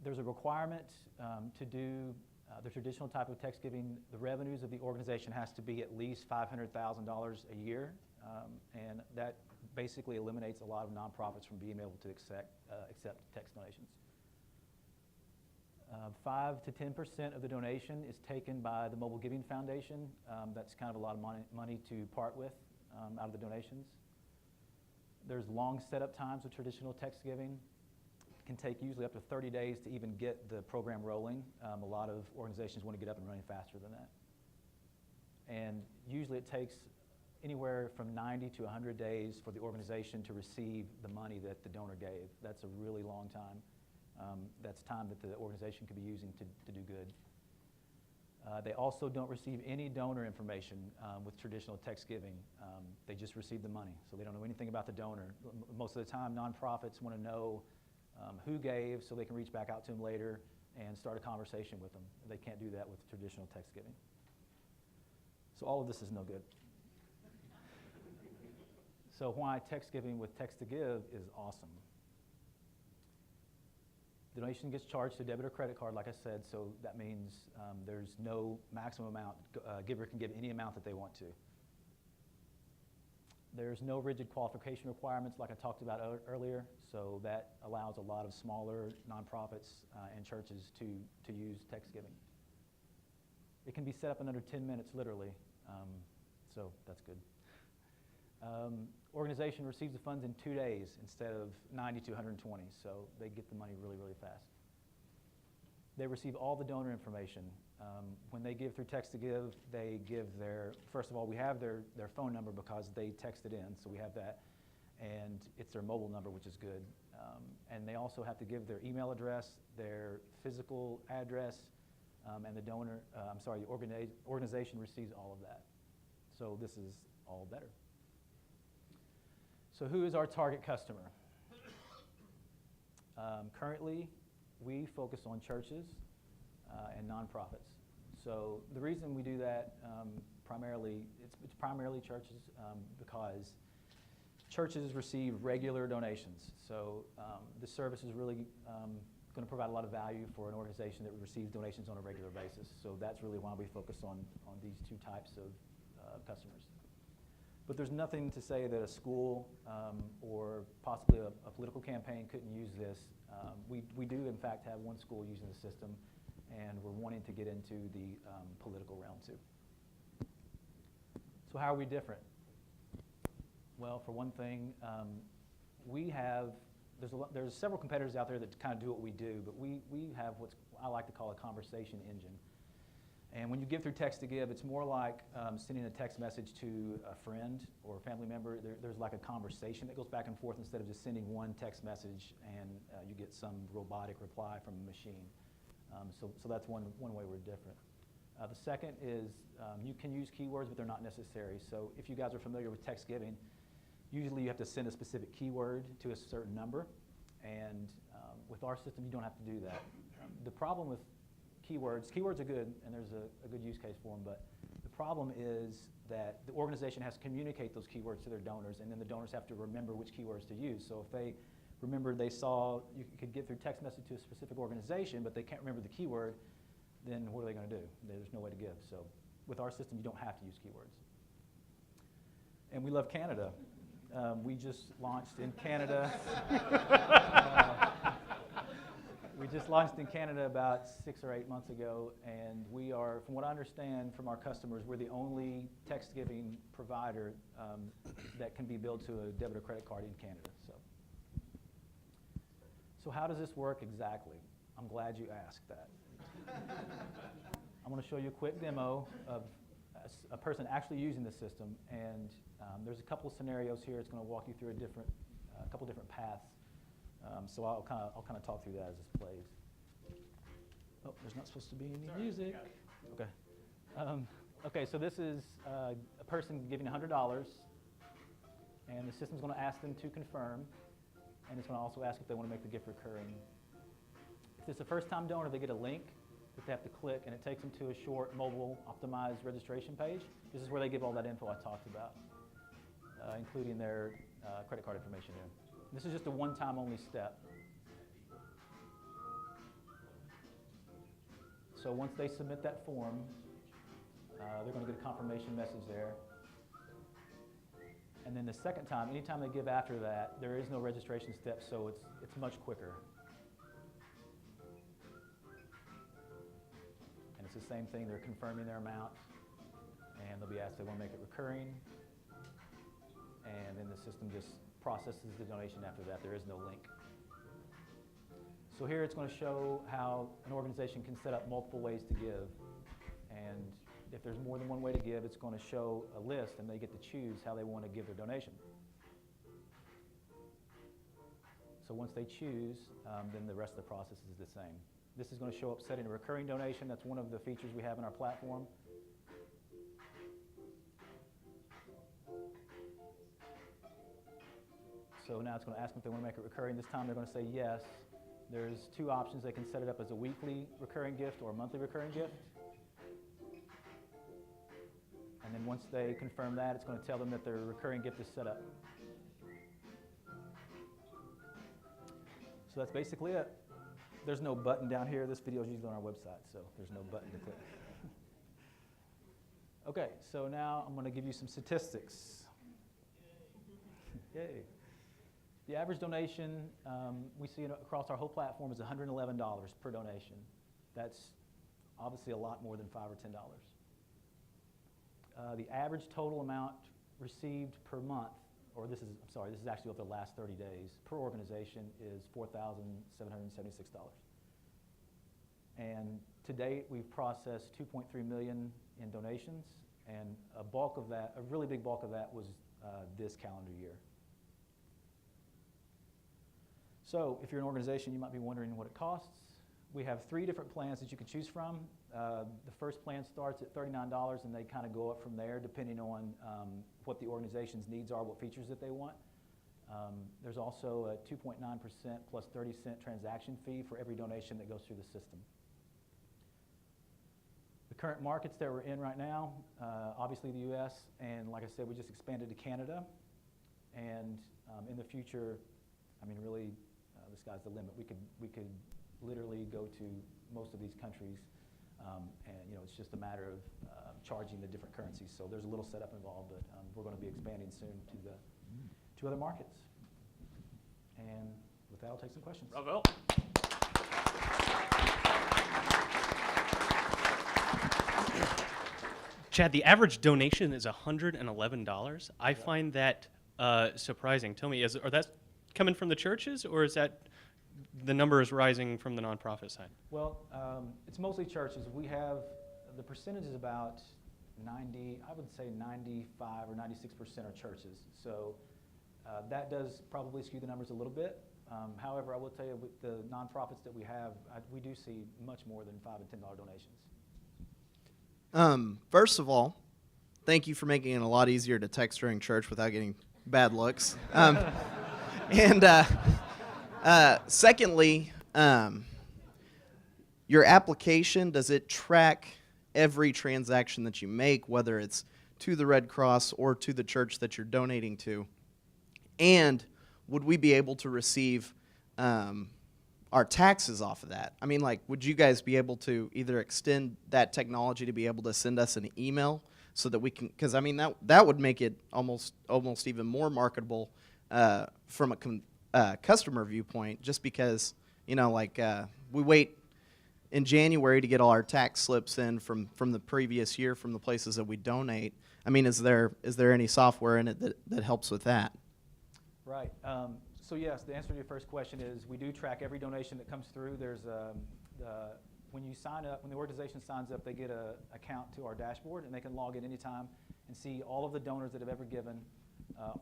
There's a requirement to do the traditional type of text giving. The revenues of the organization has to be at least $500,000 a year, and that basically eliminates a lot of nonprofits from being able to accept text donations. 5 to 10% of the donation is taken by the Mobile Giving Foundation. That's kind of a lot of money to part with out of the donations. There's long setup times with traditional text giving. It can take usually up to 30 days to even get the program rolling. A lot of organizations want to get up and running faster than that. And usually it takes anywhere from 90 to 100 days for the organization to receive the money that the donor gave. That's a really long time. That's time that the organization could be using to do good. They also don't receive any donor information with traditional text giving. They just receive the money, so they don't know anything about the donor. Most of the time, nonprofits want to know who gave so they can reach back out to them later and start a conversation with them. They can't do that with traditional text giving. So all of this is no good. So why text giving with Txt2Give is awesome. The donation gets charged to debit or credit card, like I said, so that means there's no maximum amount. Giver can give any amount that they want to. There's no rigid qualification requirements like I talked about earlier, so that allows a lot of smaller nonprofits and churches to use text giving. It can be set up in under 10 minutes, literally, so that's good. Organization receives the funds in 2 days instead of 90 to 120, so they get the money really, really fast. They receive all the donor information. When they give through Txt2Give, they give first of all, we have their phone number because they texted in, so we have that, and it's their mobile number, which is good. And they also have to give their email address, their physical address, and the organization receives all of that. So this is all better. So who is our target customer? Currently, we focus on churches and nonprofits. So the reason we do that primarily, it's primarily churches because churches receive regular donations. So this service is really going to provide a lot of value for an organization that receives donations on a regular basis. So that's really why we focus on these two types of customers. But there's nothing to say that a school or possibly a political campaign couldn't use this. We do, in fact, have one school using the system, and we're wanting to get into the political realm, too. So how are we different? Well, for one thing, there's several competitors out there that kind of do what we do, but we have what I like to call a conversation engine. And when you give through Txt2Give, it's more like sending a text message to a friend or a family member. There's like a conversation that goes back and forth instead of just sending one text message and you get some robotic reply from a machine. So that's one way we're different. The second is you can use keywords, but they're not necessary. So if you guys are familiar with text giving, usually you have to send a specific keyword to a certain number. And with our system, you don't have to do that. The problem with keywords are good, and there's a good use case for them, but the problem is that the organization has to communicate those keywords to their donors, and then the donors have to remember which keywords to use. So if they remember you could get through text message to a specific organization, but they can't remember the keyword, then what are they going to do? There's no way to give. So with our system, you don't have to use keywords. And we love Canada. We just launched in Canada. We just launched in Canada about 6 or 8 months ago, and we are, from what I understand from our customers, we're the only text giving provider that can be billed to a debit or credit card in Canada. So how does this work exactly? I'm glad you asked that. I'm going to show you a quick demo of a person actually using the system, and there's a couple of scenarios here. It's going to walk you through a couple different paths. So I'll kind of talk through that as this plays. Oh, there's not supposed to be any music. Okay. Okay, so this is a person giving $100, and the system's going to ask them to confirm. and it's going to also ask if they want to make the gift recurring. If it's a first-time donor, they get a link that they have to click, and it takes them to a short, mobile, optimized registration page. This is where they give all that info I talked about, including their credit card information in. This is just a one-time only step. So once they submit that form, they're going to get a confirmation message there. And then the second time, anytime they give after that, there is no registration step, so it's much quicker. And it's the same thing, they're confirming their amount, and they'll be asked if they want to make it recurring, and then the system just processes the donation after that. There is no link. So here it's going to show how an organization can set up multiple ways to give, and if there's more than one way to give, it's going to show a list, and they get to choose how they want to give their donation. So once they choose, then the rest of the process is the same. This is going to show up setting a recurring donation. That's one of the features we have in our platform. So now it's going to ask them if they want to make it recurring. This time they're going to say yes. There's two options. They can set it up as a weekly recurring gift or a monthly recurring gift. And then once they confirm that, it's going to tell them that their recurring gift is set up. So that's basically it. There's no button down here. This video is usually on our website, so there's no button to click. Okay, so now I'm going to give you some statistics. Yay. The average donation we see across our whole platform is $111 per donation. That's obviously a lot more than $5 or $10. The average total amount received per month, or this is actually over the last 30 days, per organization is $4,776. And to date, we've processed 2.3 million in donations, and a really big bulk of that was this calendar year. So if you're an organization, you might be wondering what it costs. We have 3 different plans that you can choose from. The first plan starts at $39, and they kind of go up from there depending on what the organization's needs are, what features that they want. There's also a 2.9% plus 30-cent transaction fee for every donation that goes through the system. The current markets that we're in right now, obviously the U.S., and like I said, we just expanded to Canada. And in the future, I mean, really, the sky's the limit. We could literally go to most of these countries, and it's just a matter of charging the different currencies. So there's a little setup involved, but we're going to be expanding soon to other markets. And with that, I'll take some questions. Bravo. Chad, the average donation is $111. I find that surprising. Tell me, are that coming from the churches, or is that the number is rising from the nonprofit side? Well, it's mostly churches. We have, the percentage is about 90, I would say 95 or 96% are churches. So that does probably skew the numbers a little bit. However, I will tell you, with the nonprofits that we have, we do see much more than $5 and $10 donations. First of all, thank you for making it a lot easier to text during church without getting bad looks. Secondly, your application, does it track every transaction that you make, whether it's to the Red Cross or to the church that you're donating to? And would we be able to receive our taxes off of that? I mean, like, would you guys be able to either extend that technology to be able to send us an email so that we can, because I mean, that would make it almost even more marketable from a customer viewpoint, just because, we wait in January to get all our tax slips in from the previous year from the places that we donate. I mean, is there any software in it that helps with that? Right. So yes, the answer to your first question is we do track every donation that comes through. There's when you sign up, when the organization signs up, they get an account to our dashboard, and they can log in anytime and see all of the donors that have ever given,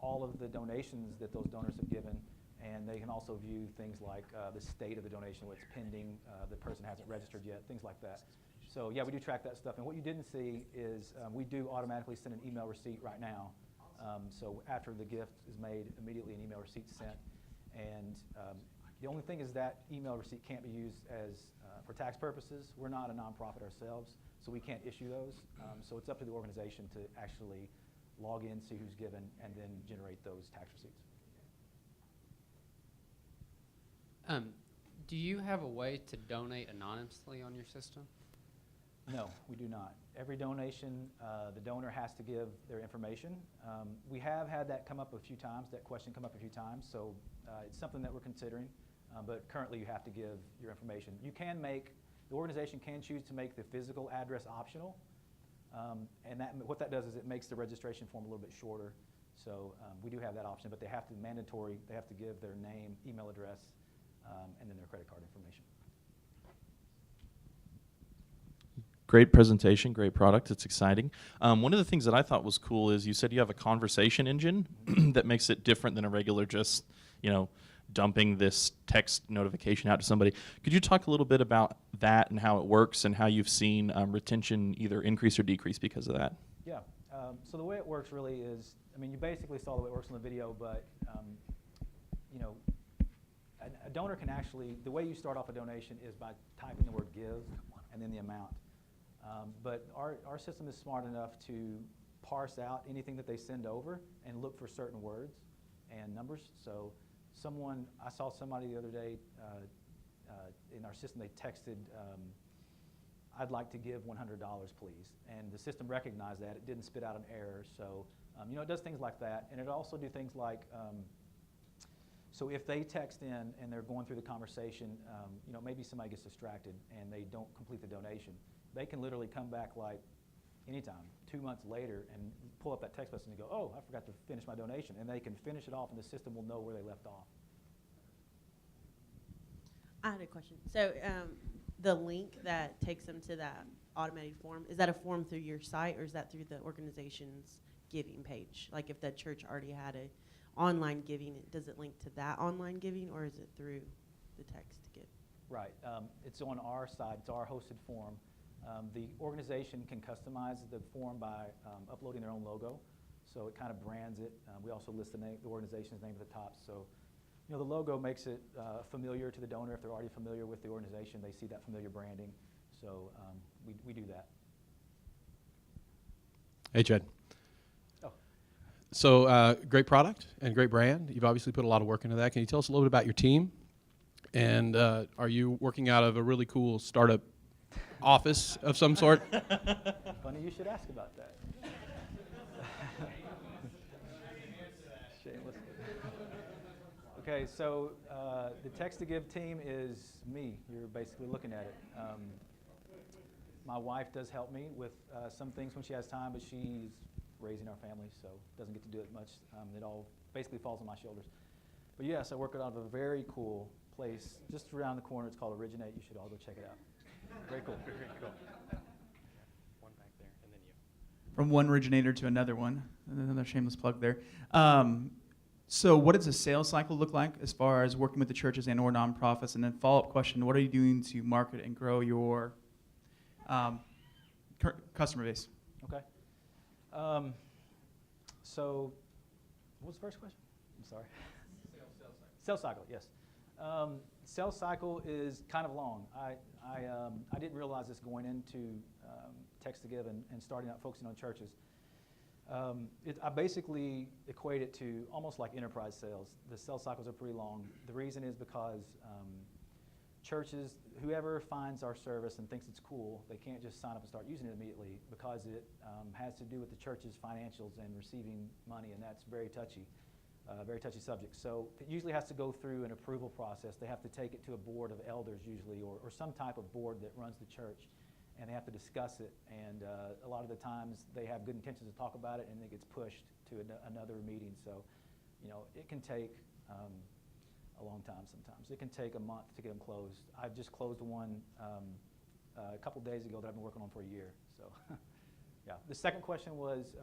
all of the donations that those donors have given, and they can also view things like the state of the donation, what's pending, the person hasn't registered yet, things like that. So yeah, we do track that stuff. And what you didn't see is we do automatically send an email receipt right now. So after the gift is made, immediately an email receipt is sent. And the only thing is that email receipt can't be used as for tax purposes. We're not a nonprofit ourselves, so we can't issue those. So it's up to the organization to actually log in, see who's given, and then generate those tax receipts. Do you have a way to donate anonymously on your system? No, we do not. Every donation, the donor has to give their information. We have had that come up a few times, that question come up a few times, so it's something that we're considering, but currently you have to give your information. You can make, the organization can choose to make the physical address optional, and what that does is it makes the registration form a little bit shorter. So we do have that option, but they have to they have to give their name, email address, and then their credit card information. Great presentation, great product. It's exciting. One of the things that I thought was cool is you said you have a conversation engine that makes it different than a regular just, dumping this text notification out to somebody. Could you talk a little bit about that and how it works and how you've seen retention either increase or decrease because of that? Yeah. So the way it works really is, you basically saw the way it works on the video, but a donor can actually, the way you start off a donation is by typing the word give and then the amount. But our system is smart enough to parse out anything that they send over and look for certain words and numbers. So I saw somebody the other day in our system, they texted, I'd like to give $100, please. And the system recognized that. It didn't spit out an error. So, it does things like that. And it also do things like, so if they text in and they're going through the conversation, maybe somebody gets distracted and they don't complete the donation, they can literally come back like anytime, 2 months later, and pull up that text message and go, oh, I forgot to finish my donation. And they can finish it off and the system will know where they left off. I had a question. So the link that takes them to that automated form, is that a form through your site or is that through the organization's giving page? Like if the church already had a online giving, does it link to that online giving or is it through the Txt2Give? Right. It's on our side. It's our hosted form. The organization can customize the form by uploading their own logo, so it kind of brands it. We also list the organization's name at the top, so the logo makes it familiar to the donor. If they're already familiar with the organization, they see that familiar branding, so we do that. Hey, Jed. Oh. So great product and great brand. You've obviously put a lot of work into that. Can you tell us a little bit about your team? And are you working out of a really cool startup office of some sort? Funny you should ask about that. Shameless. Okay, so the Txt2Give team is me. You're basically looking at it. My wife does help me with some things when she has time, but she's raising our family, so doesn't get to do it much. It all basically falls on my shoulders. But yes, I work out of a very cool place just around the corner. It's called Originate. You should all go check it out. Very cool. Very cool. One back there, and then you. From one originator to another one. Another shameless plug there. So what does the sales cycle look like as far as working with the churches and or nonprofits? And then follow-up question, what are you doing to market and grow your customer base? Okay. So what was the first question? I'm sorry. Sales cycle, yes. Sales cycle is kind of long. I didn't realize this going into Txt2Give and starting out focusing on churches. I basically equate it to almost like enterprise sales. The sales cycles are pretty long. The reason is because churches, whoever finds our service and thinks it's cool, they can't just sign up and start using it immediately because it has to do with the church's financials and receiving money, and that's very touchy subject. So it usually has to go through an approval process. They have to take it to a board of elders usually, or some type of board that runs the church, and they have to discuss it. And a lot of the times they have good intentions to talk about it, and it gets pushed to another meeting. So, it can take a long time sometimes. It can take a month to get them closed. I've just closed one a couple days ago that I've been working on for a year. So, yeah. The second question was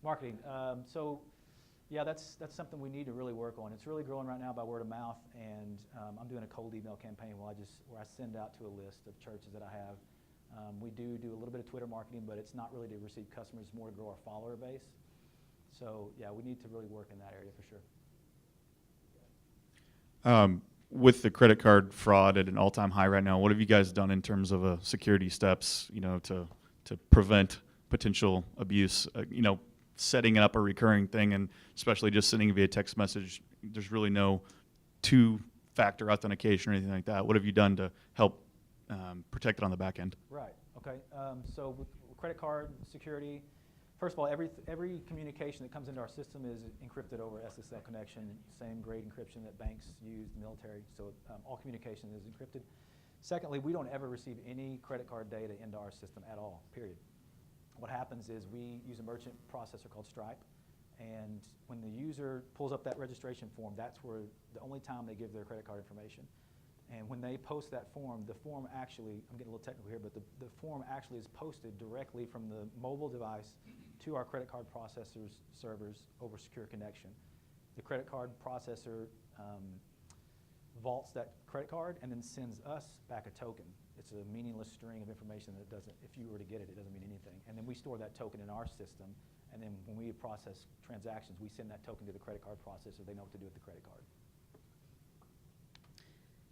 marketing. Yeah, that's something we need to really work on. It's really growing right now by word of mouth, and I'm doing a cold email campaign where I send out to a list of churches that I have. We do a little bit of Twitter marketing, but it's not really to receive customers, it's more to grow our follower base. So yeah, we need to really work in that area for sure. With the credit card fraud at an all-time high right now, what have you guys done in terms of security steps, to prevent potential abuse? Setting up a recurring thing, and especially just sending via text message. There's really no two-factor authentication or anything like that. What have you done to help protect it on the back end? Right. Okay. So with credit card security, first of all, every communication that comes into our system is encrypted over SSL connection, same grade encryption that banks use, the military. So all communication is encrypted. Secondly, we don't ever receive any credit card data into our system at all, period. What happens is we use a merchant processor called Stripe, and when the user pulls up that registration form, that's where the only time they give their credit card information. And when they post that form, the form actually, I'm getting a little technical here, but the form actually is posted directly from the mobile device to our credit card processor's servers over secure connection. The credit card processor vaults that credit card and then sends us back a token. It's a meaningless string of information that doesn't, if you were to get it, it doesn't mean anything. And then we store that token in our system, and then when we process transactions, we send that token to the credit card processor. They know what to do with the credit card.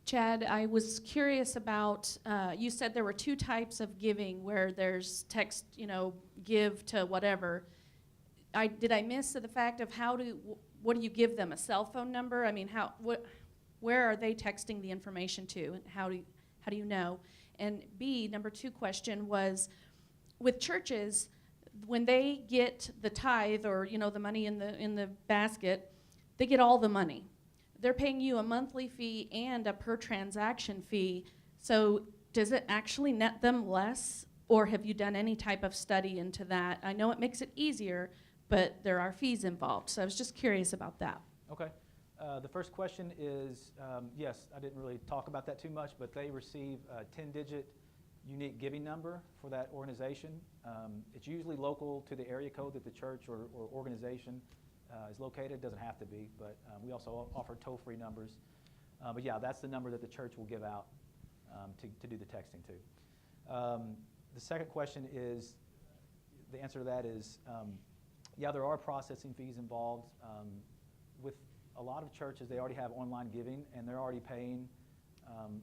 Chad, I was curious about, you said there were two types of giving where there's text, give to whatever. Did I miss the fact of what do you give them, a cell phone number? I mean, where are they texting the information to, and how do you know? And B, number two question was, with churches, when they get the tithe or the money in the basket, they get all the money. They're paying you a monthly fee and a per transaction fee. So does it actually net them less, or have you done any type of study into that? I know it makes it easier, but there are fees involved. So I was just curious about that. Okay. The first question is, yes, I didn't really talk about that too much, but they receive a 10-digit unique giving number for that organization. It's usually local to the area code that the church or organization is located. It doesn't have to be, but we also offer toll-free numbers. But yeah, that's the number that the church will give out to do the texting to. The second question is, the answer to that is, yeah, there are processing fees involved. With a lot of churches, they already have online giving, and they're already paying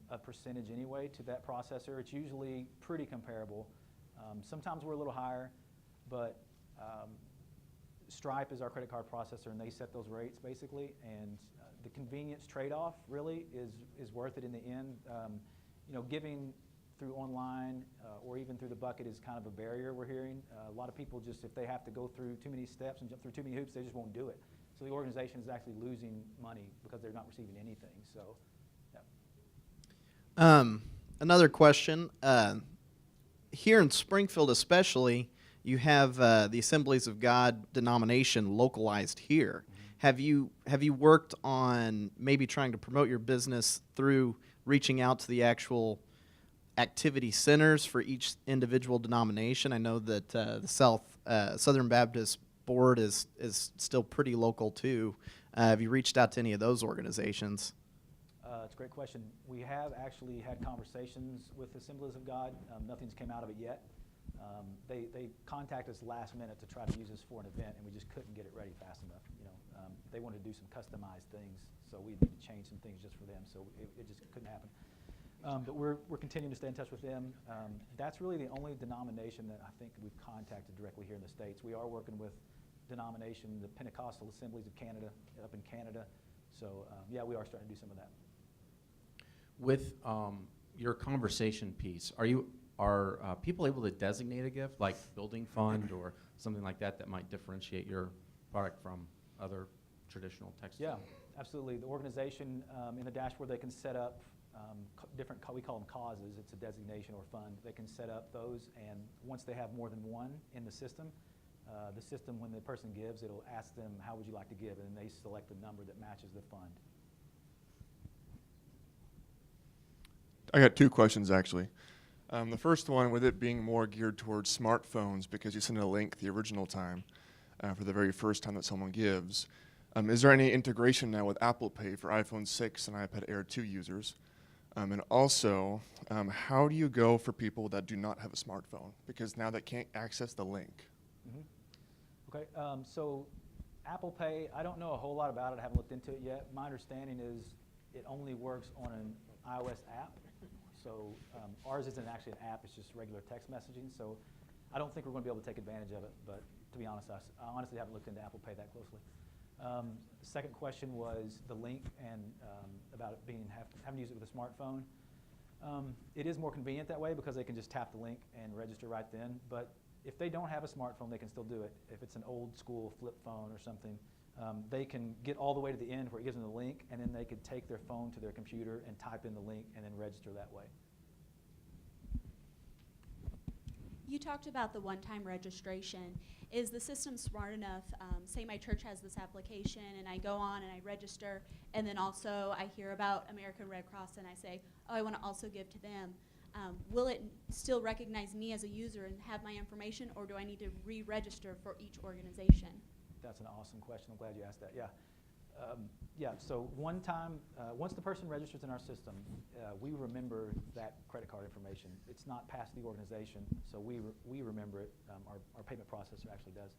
a percentage anyway to that processor. It's usually pretty comparable. Sometimes we're a little higher, but Stripe is our credit card processor, and they set those rates basically. And the convenience trade-off really is worth it in the end. Giving through online or even through the bucket is kind of a barrier we're hearing. A lot of people just, if they have to go through too many steps and jump through too many hoops, they just won't do it. So the organization is actually losing money because they're not receiving anything. So, yeah. Another question. Here in Springfield especially, you have the Assemblies of God denomination localized here. Mm-hmm. Have you worked on maybe trying to promote your business through reaching out to the actual activity centers for each individual denomination? I know that the Southern Baptist Board is still pretty local too. Have you reached out to any of those organizations? It's a great question. We have actually had conversations with Assemblies of God. Nothing's came out of it yet. They contacted us last minute to try to use us for an event, and we just couldn't get it ready fast enough. They wanted to do some customized things, so we need to change some things just for them. So it just couldn't happen. But we're continuing to stay in touch with them. That's really the only denomination that I think we've contacted directly here in the States. We are working with denomination, the Pentecostal Assemblies of Canada, up in Canada. So yeah, we are starting to do some of that. With your conversation piece, are people able to designate a gift, like building fund or something like that might differentiate your product from other traditional text? Yeah, absolutely. The organization in the dashboard, they can set up different, we call them causes. It's a designation or fund. They can set up those, and once they have more than one in the system, when the person gives, it'll ask them, how would you like to give? And they select the number that matches the fund. I got two questions, actually. The first one, with it being more geared towards smartphones, because you send a link the original time for the very first time that someone gives, is there any integration now with Apple Pay for iPhone 6 and iPad Air 2 users? And also, how do you go for people that do not have a smartphone? Because now they can't access the link. Mm-hmm. Okay, so Apple Pay, I don't know a whole lot about it. I haven't looked into it yet. My understanding is it only works on an iOS app. So ours isn't actually an app, it's just regular text messaging. So I don't think we're going to be able to take advantage of it, but to be honest, I honestly haven't looked into Apple Pay that closely. The second question was the link and about it having to use it with a smartphone. It is more convenient that way because they can just tap the link and register right then. But if they don't have a smartphone, they can still do it. If it's an old school flip phone or something, they can get all the way to the end where it gives them the link, and then they could take their phone to their computer and type in the link and then register that way. You talked about the one-time registration. Is the system smart enough, say my church has this application and I go on and I register, and then also I hear about American Red Cross and I say, oh, I want to also give to them. Will it still recognize me as a user and have my information, or do I need to re-register for each organization? That's an awesome question. I'm glad you asked that. Yeah. So one time, once the person registers in our system, we remember that credit card information. It's not past the organization, so we remember it. Our payment processor actually does.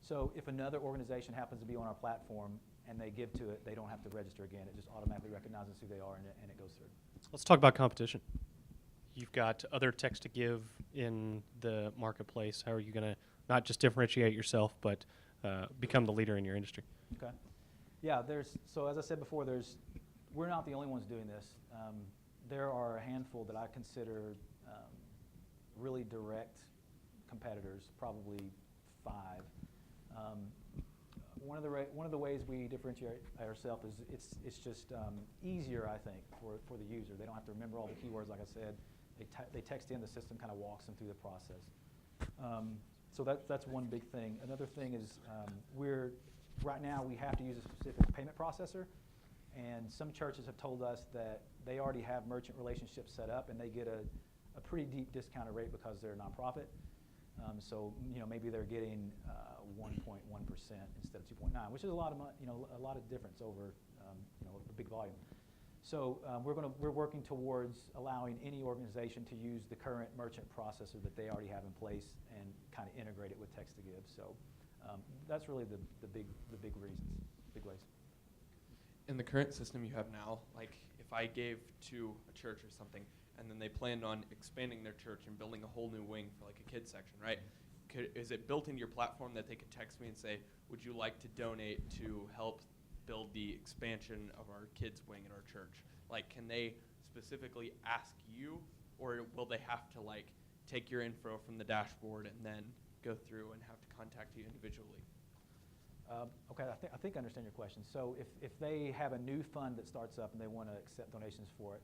So if another organization happens to be on our platform and they give to it, they don't have to register again. It just automatically recognizes who they are, and it goes through. Let's talk about competition. You've got other Txt2Give in the marketplace. How are you going to not just differentiate yourself, but become the leader in your industry? Okay. Yeah, so as I said before, we're not the only ones doing this. There are a handful that I consider really direct competitors, probably 5. One of the ways we differentiate ourselves is it's just easier, I think, for the user. They don't have to remember all the keywords, like I said. They text in, the system kind of walks them through the process. So that's one big thing. Another thing is right now we have to use a specific payment processor, and some churches have told us that they already have merchant relationships set up and they get a pretty deep discounted rate because they're a nonprofit. So maybe they're getting 1.1% instead of 2.9, which is a lot of difference over a big volume. So we're working towards allowing any organization to use the current merchant processor that they already have in place and kind of integrate it with Txt2Give. So that's really the big reasons, big ways. In the current system you have now, like if I gave to a church or something, and then they planned on expanding their church and building a whole new wing for like a kids section, right? Is it built into your platform that they could text me and say, would you like to donate to help build the expansion of our kids wing at our church? Like, can they specifically ask you, or will they have to like take your info from the dashboard and then go through and have to contact you individually? Okay, I think I understand your question. So if they have a new fund that starts up and they want to accept donations for it,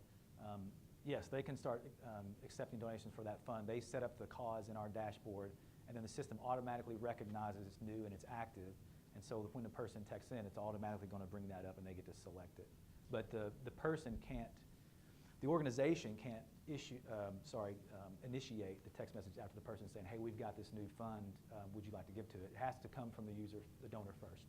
yes, they can start accepting donations for that fund. They set up the cause in our dashboard, and then the system automatically recognizes it's new and it's active. And so when the person texts in, it's automatically going to bring that up and they get to select it. But the person can't, the organization can't initiate the text message after the person saying, hey, we've got this new fund, would you like to give to it? It has to come from the user, the donor first.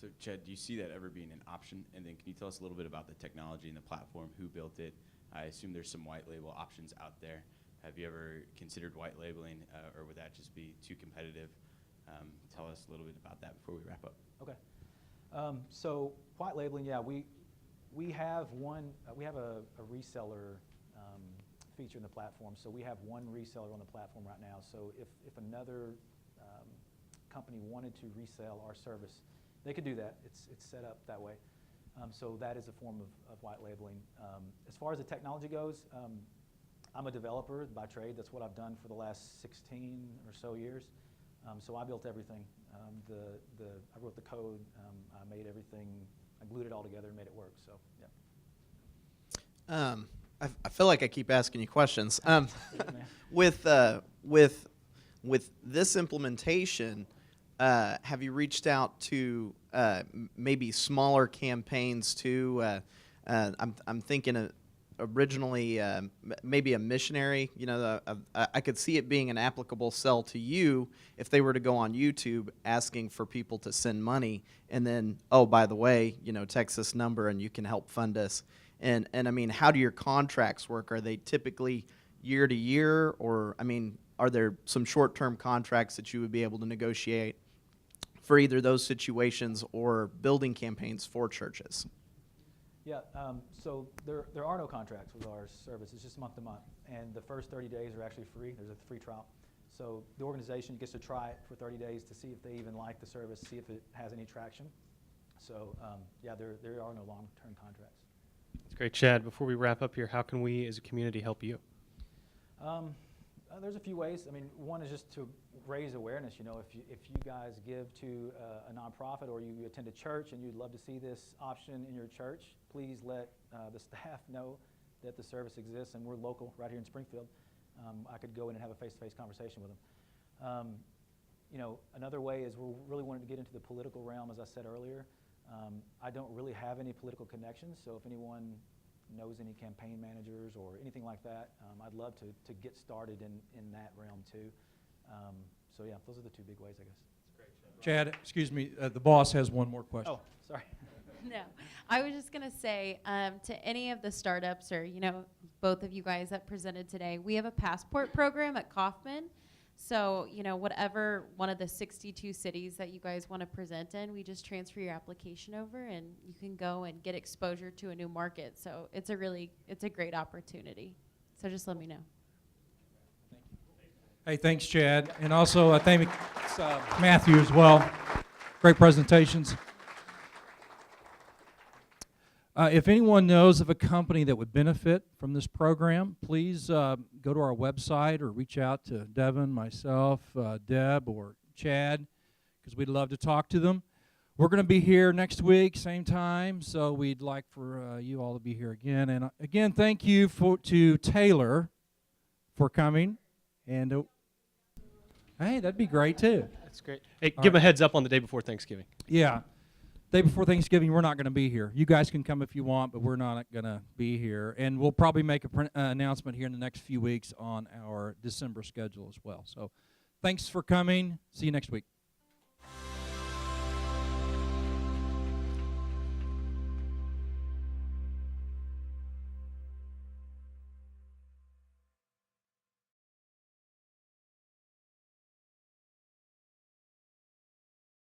So Chad, do you see that ever being an option? And then can you tell us a little bit about the technology and the platform, who built it? I assume there's some white label options out there. Have you ever considered white labeling, or would that just be too competitive? Tell us a little bit about that before we wrap up. Okay. So white labeling, yeah, we have a reseller feature in the platform. So we have one reseller on the platform right now. So if another company wanted to resell our service, they could do that. It's set up that way. So that is a form of white labeling. As far as the technology goes, I'm a developer by trade. That's what I've done for the last 16 or so years. So I built everything. I wrote the code. I made everything. I glued it all together and made it work. So yeah. I feel like I keep asking you questions. With this implementation, have you reached out to maybe smaller campaigns too? I'm thinking originally maybe a missionary. I could see it being an applicable sell to you if they were to go on YouTube asking for people to send money, and then, oh, by the way, text this number and you can help fund us. And I mean, how do your contracts work? Are they typically year to year, or I mean, are there some short-term contracts that you would be able to negotiate for either those situations or building campaigns for churches? Yeah, so there are no contracts with our service. It's just month to month. And the first 30 days are actually free. There's a free trial. So the organization gets to try it for 30 days to see if they even like the service, see if it has any traction. So yeah, there are no long-term contracts. That's great. Chad, before we wrap up here, how can we as a community help you? There's a few ways. I mean, one is just to raise awareness. You know, if you guys give to a nonprofit or you attend a church and you'd love to see this option in your church, please let the staff know that the service exists, and we're local right here in Springfield. I could go in and have a face-to-face conversation with them. You know, another way is we're really wanting to get into the political realm, as I said earlier. I don't really have any political connections, so if anyone knows any campaign managers or anything like that, I'd love to get started in that realm too. So yeah, those are the two big ways, I guess. Chad, excuse me, the boss has one more question. Oh, sorry. No, I was just gonna say to any of the startups or both of you guys that presented today, we have a passport program at Kaufman. So whatever one of the 62 cities that you guys want to present in, we just transfer your application over, and you can go and get exposure to a new market. So it's a great opportunity. So just let me know. Hey, thanks, Chad. And also, thank Matthew as well. Great presentations. If anyone knows of a company that would benefit from this program, please go to our website or reach out to Devin, myself, Deb, or Chad, because we'd love to talk to them. We're going to be here next week, same time, so we'd like for you all to be here again. And again, thank you to Taylor for coming. And hey, that'd be great too. That's great. Hey, give them a heads up on the day before Thanksgiving. Yeah. Day before Thanksgiving, we're not going to be here. You guys can come if you want, but we're not going to be here. And we'll probably make an announcement here in the next few weeks on our December schedule as well. So thanks for coming. See you next week.